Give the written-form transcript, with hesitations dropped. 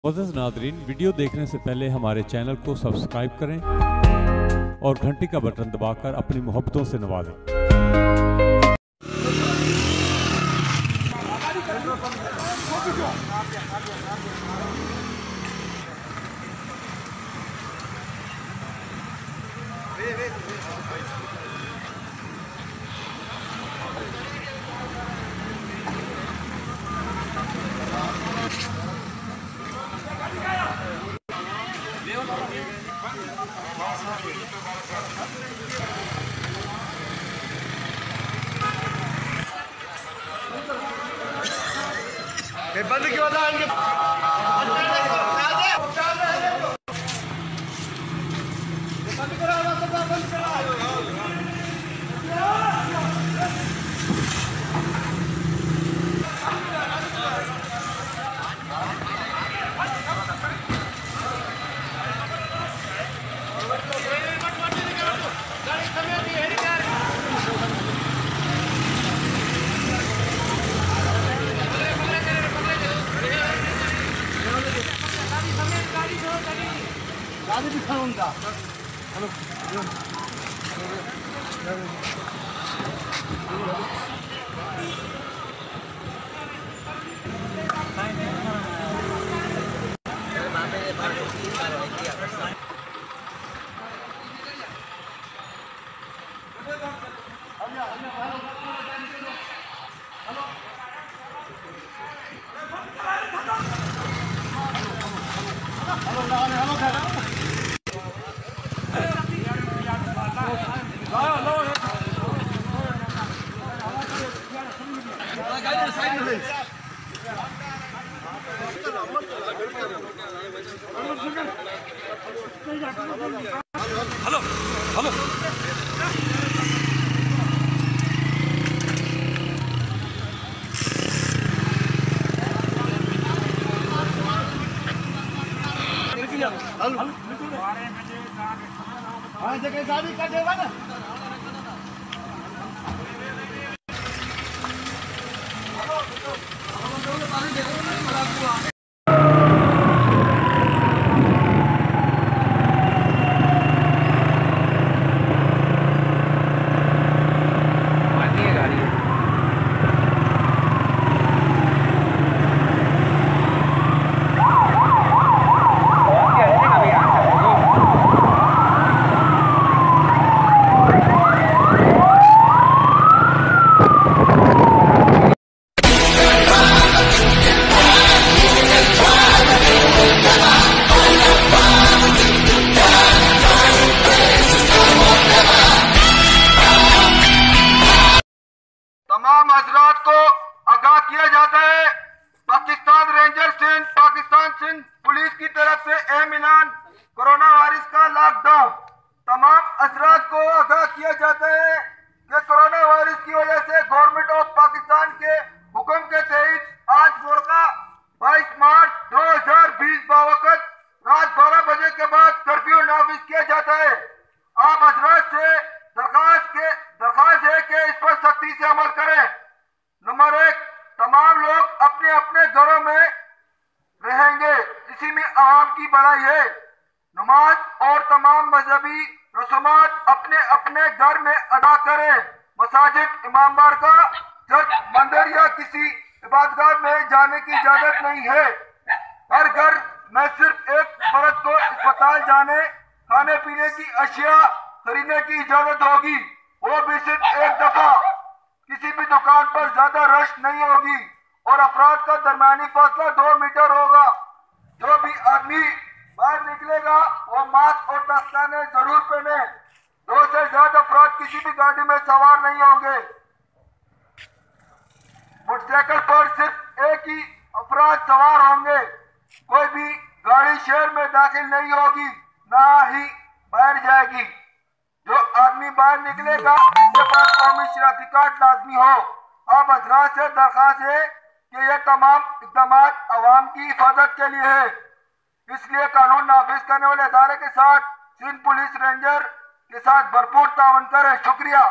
मुअज़्ज़ज़ नाज़रीन, वीडियो देखने से पहले हमारे चैनल को सब्सक्राइब करें और घंटी का बटन दबाकर अपनी मोहब्बतों से नवाजें। बंद क्यों था इनके गाड़ी भी खड़ा उनका हेलो हेलो हेलो हाँ जगह गाड़ी का देवा ना तमाम हजरात को आगाह किया जाता है। पाकिस्तान रेंजर्स सिंध, पाकिस्तान सिंध पुलिस की तरफ से अहम ऐलान कोरोना वायरस का लॉकडाउन। तमाम हजरात को आगाह किया जाता है कि कोरोना वायरस की वजह से गवर्नमेंट ऑफ पाकिस्तान के हुक्म के तहत आज मोरका 22 मार्च 2020 बावकत रात 12 बजे के बाद कर्फ्यू नाफिज किया जाता है। आप हजरात से दरखास्त है कि इस पर सख्ती से अमल करें। नंबर 1, तमाम लोग अपने अपने घरों में रहेंगे, इसी में आवाम की भलाई है। नमाज और तमाम मजहबी रसूमात अपने अपने घर में अदा करें। मसाजिद, इमाम बारगाह, चर्च, मंदिर या किसी इबादतगाह में जाने की इजाजत नहीं है। हर घर में सिर्फ एक फर्द को अस्पताल जाने, खाने पीने की अशिया खरीदने की इजाजत होगी, वो भी सिर्फ एक दफा। किसी भी दुकान पर ज्यादा रश नहीं होगी और अफराद का दरमियानी फासला 2 मीटर होगा। जो भी आदमी बाहर निकलेगा वो मास्क और दस्ताने जरूर पहने। 2 से ज्यादा अफराद किसी भी गाड़ी में सवार नहीं होंगे। मोटरसाइकिल पर सिर्फ एक ही अफराद सवार होंगे। कोई भी गाड़ी शहर में दाखिल नहीं होगी, ना ही बाहर जाएगी। जो आदमी बाहर निकलेगा उसके पास कौमी शनाख्ती कार्ड लाजमी हो। अब हजरात से दरखास्त है कि यह तमाम इकदाम अवाम की हिफाजत के लिए है, इसलिए कानून नाफिज करने वाले इदारे के साथ सिंध पुलिस रेंजर के साथ भरपूर तावन करें। शुक्रिया।